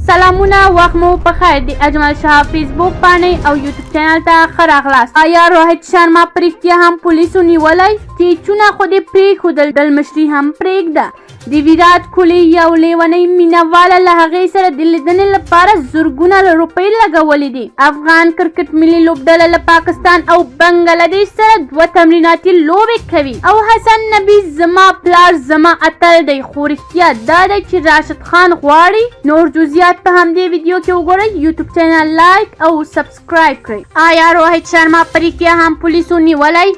سلامونه وخت مو په خیر د اجمل شاه فیسبوک باندې او یوټیوب چینل ته ښه راغلاست. آیا روهیت شرما په رښتیا هم پولیسو نیولی؟ کیچونه خو دې پرېښودل، ډلمشري هم پرېږده. د ویرات کوهلي یو لیونی مینهواله له هغې سره د لیدنې لپاره زرګونه روپۍ لګولې دي. افغان کرکټ ملي لوبډله له پاکستان او بنګلادیش سره 2 تمریناتي لوبې کوي او حسن نبي زما پلار زما اتل دی. خو رښتیا دا دی چې راشد خان غواړي؟ نور جزئیات په همدې ویډیو کې وګورئ. یوټیوب چینل لایک او سبسکرایب کړئ. آیا روهیت شرما په رښتیا هم پولیسو نیولی؟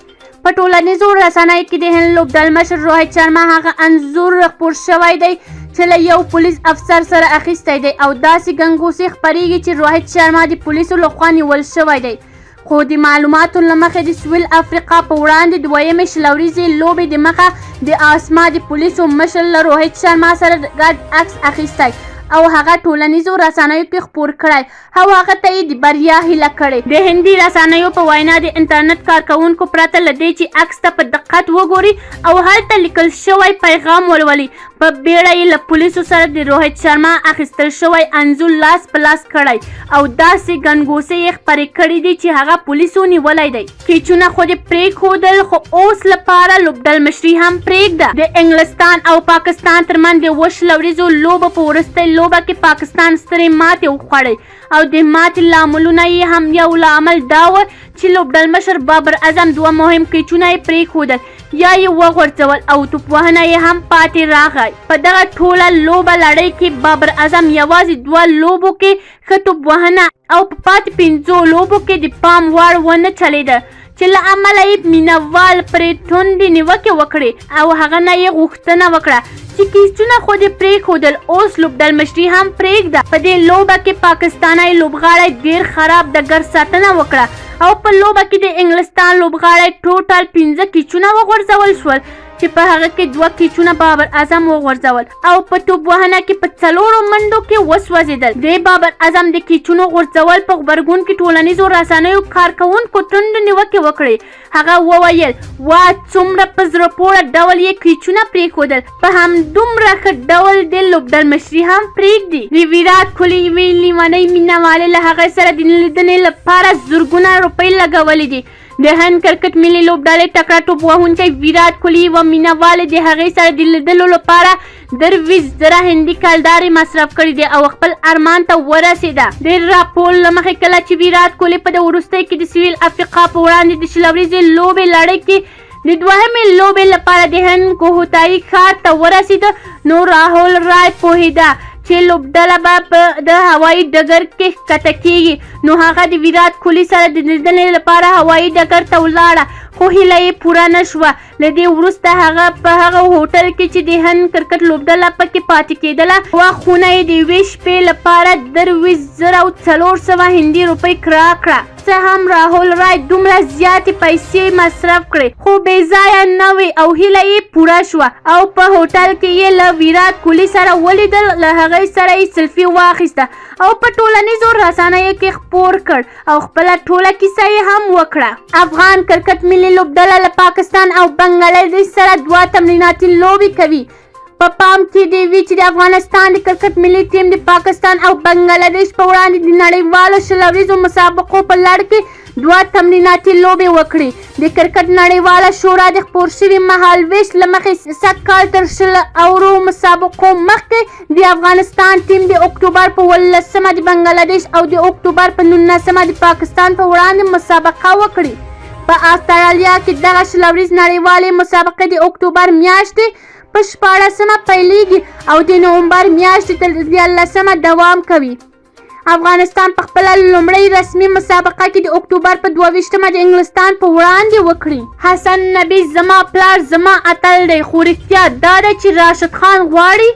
په ټولنیزو رسنیو کې د هند لوبډل مشر روهیت شرما هغه انځور خپور شوی دی چې له یو پولیس افسر سره اخیستی دی او داسې ګنګوسې خپریږي چې روهیت شرما د پولیسو لخوا نیول شوی دی. خو د معلوماتو له مخې د سویل افریقا په وړاندې 2مې شلوریزې لوبې د مخه د اسما د پولیسو مشر له روهیت شرما سره ګډ عکس اخیستی او هغه ټولنیزو رسنیو کې خپور کړی او هغه ته یې د بریا هیله کړې. د هندي رسنیو په وینا د انټرنیټ کارکوونکو پرته له دې چې عکس ته په دقت وګوري او هلته لیکل شوی پیغام ولولي، په بیړه یې له پولیسو سره د روهیت شرما اخیستل شوی انځور لاس په لاس کړی او داسې ګنګوسې یې خپرې کړي دي چې هغه پولیسو نیولی دی. کیچونه خو دې پرېښودل، خو اوس لپاره لوبډل مشري هم پرېږده. د انګلستان او پاکستان ترمنځ د 2 شلوریزو لوبو په وروستۍ لوبه کې پاکستان سترې ماتې وخوړې او د ماتې لاملونه یې هم یو لامل دا و چې لوبډل مشر بابر اعظم 2 مهم کیچونه یې پرېښودل یا یې وغورځول او توپ وهنه یې هم پاتې راغی. په دغه ټوله لوبه لړۍ کې بابر اعظم یوازې 2 لوبو کې ښه توپ وهنه او په پاتې 5 لوبو کې د پام وړ ونه چلېده چې له امله یې مینهوال پرې توندې نیوکې وکړې او هغه نه یې غوښتنه وکړه چې کیچونه خو دې پرېښودل، اوس لوبډل مشري هم پرېږده. په دې لوبه کې پاکستانی لوبغاړی ډېر خراب ډګر ساتنه وکړه او په لوبه کې د انګلستان لوبغاړی ټوټل 15 کیچونه وغورځول شول چې په هغه کې 2 کیچونه بابر اعظم وغورځول او په توپ وهنه کې په 4 منډو کې وسوځېدل. د بابر اعظم د کیچونو غورځول په غبرګون کې ټولنیزو رسنیو کارکوونکو توندې نیوکې وکړې. هغه وویل وا څومره په زړه پوره ډول یې کیچونه پرېښودل، په همدومره ښه ډول د لوبډل مشري هم پرېږدي. د ویرات کوهلي یوې لیونۍ مینهوالې له هغې سره د لیدنې لپاره زرګونه روپۍ لګولې دي. د هند کرکټ ملي لوبډلې تکړه توپ وهونکی ویرات کوهلي یوه مینهوالې د هغې سره د لیدلو لپاره 20,000 هندي کلدارې مصرف کړي دي او خپل ارمان ته ورسېده. د راپور له مخې کله چې ویرات کوهلي په د وروستۍ کې د سویل افریقا په وړاندې د شلوریزې لوبې لړۍ کې د 2مې لوبې لپاره د هند کوهتایي ښار ته ورسېده نو راهول رای پوهېده چې لوبډله به په د هوایي ډګر کې ښکته کېږي نو هغه د ویرات کوهلي سره د لیدنې لپاره هوایي ډګر ته ولاړه، خو هیله یې پوره نه شوه. له دې وروسته هغه په هغه هوټل کې چې د هند کرکټ لوبډله پکې پاتې کېدله یوه خونه یې د یوې شپې لپاره 23,400 هندي روپۍ کرا کړه. څه هم راهول رای دومره زیاتې پیسې مصرف کړې خو بې ځایه نه وې او هیله یې پوره شوه او په هوټل کې یې له ویرات کوهلي سره ولیدل، له هغې سره یې سلفي واخیسته او په ټولنیزو رسنیو کې خپور کړ او خپله ټوله کیسه یې هم وکړه. افغان کرکټ ملي لوبډله له پاکستان او بنګلادیش سره 2 تمریناتي لوبې کوي. په پام کې دی وی چې د افغانستان د کرکټ ملي ټیم د پاکستان او بنګلادیش په وړاندې د نړیوالو شلوریزو مسابقو په لړ کې 2 تمریناتي لوبې وکړي. د کرکټ نړیواله شورا د خپور شوي مهالویش له مخې سږ کال تر 20 مسابقو مخکې د افغانستان ټیم د اکتوبر په 18 د بنګلادیش او د اکتوبر په 19 د پاکستان په وړاندې مسابقه وکړي. په استرالیا کې دغه شلوریز نړیوالې مسابقې د اکتوبر میاشتې په 14 پیلیږي او د نومبر میاشتې تر 13 دوام کوي. افغانستان په خپله لومړۍ رسمي مسابقه کې د اکتوبر په 22 د انګلستان په وړاندې وکړي. حسن نبي زما پلار زما اتل دی، خو رښتیا دا ده چې راشد خان غواړي؟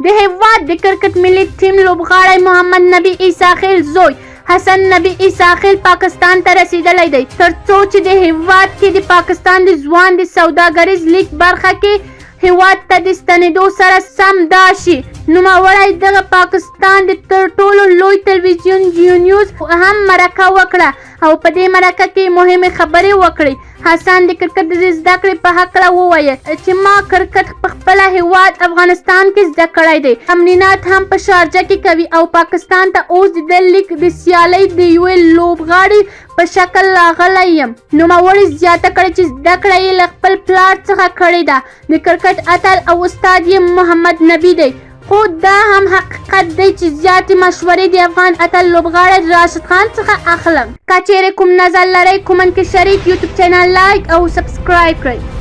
د هیواد د کرکټ ملي ټیم لوبغاړی محمد نبي عیسی خیل زوی حسن نبي عیسی خیل پاکستان ته رسېدلی دی تر څو چې د هیواد کې د پاکستان د ځوان د سوداګریز لیګ برخه کې هیواد ته د ستنېدو سره سم دا شي. نوموړی دغه پاکستان د تر ټولو لوی تلویزیون جیو نیوز هم مرکه وکړه او په دې مرکه کې مهمې خبرې وکړې. حسن د کرکټ د زده کړې په هکله وویل چې ما کرکټ په خپل هیواد افغانستان کې زده کړی دی. تمرینات هم په شارجه کې کوي او پاکستان ته اوس د لیګ د سیالۍ د یوې لوبغاړي په شکل راغلی یم. نوموړي زیاته کړې چې زده کړه یې له خپل پلار څخه کړې ده. د کرکټ اتل او استاد یې محمد نبي دی. خو دا هم حقیقت دی چې زیاتې مشورې د افغان اتل لوبغاړي راشد خان څخه اخلم. که چیرې کوم نظر لرئ کومنټ کې شریک، یوټیوب چینل لایک او سبسکرایب کړئ.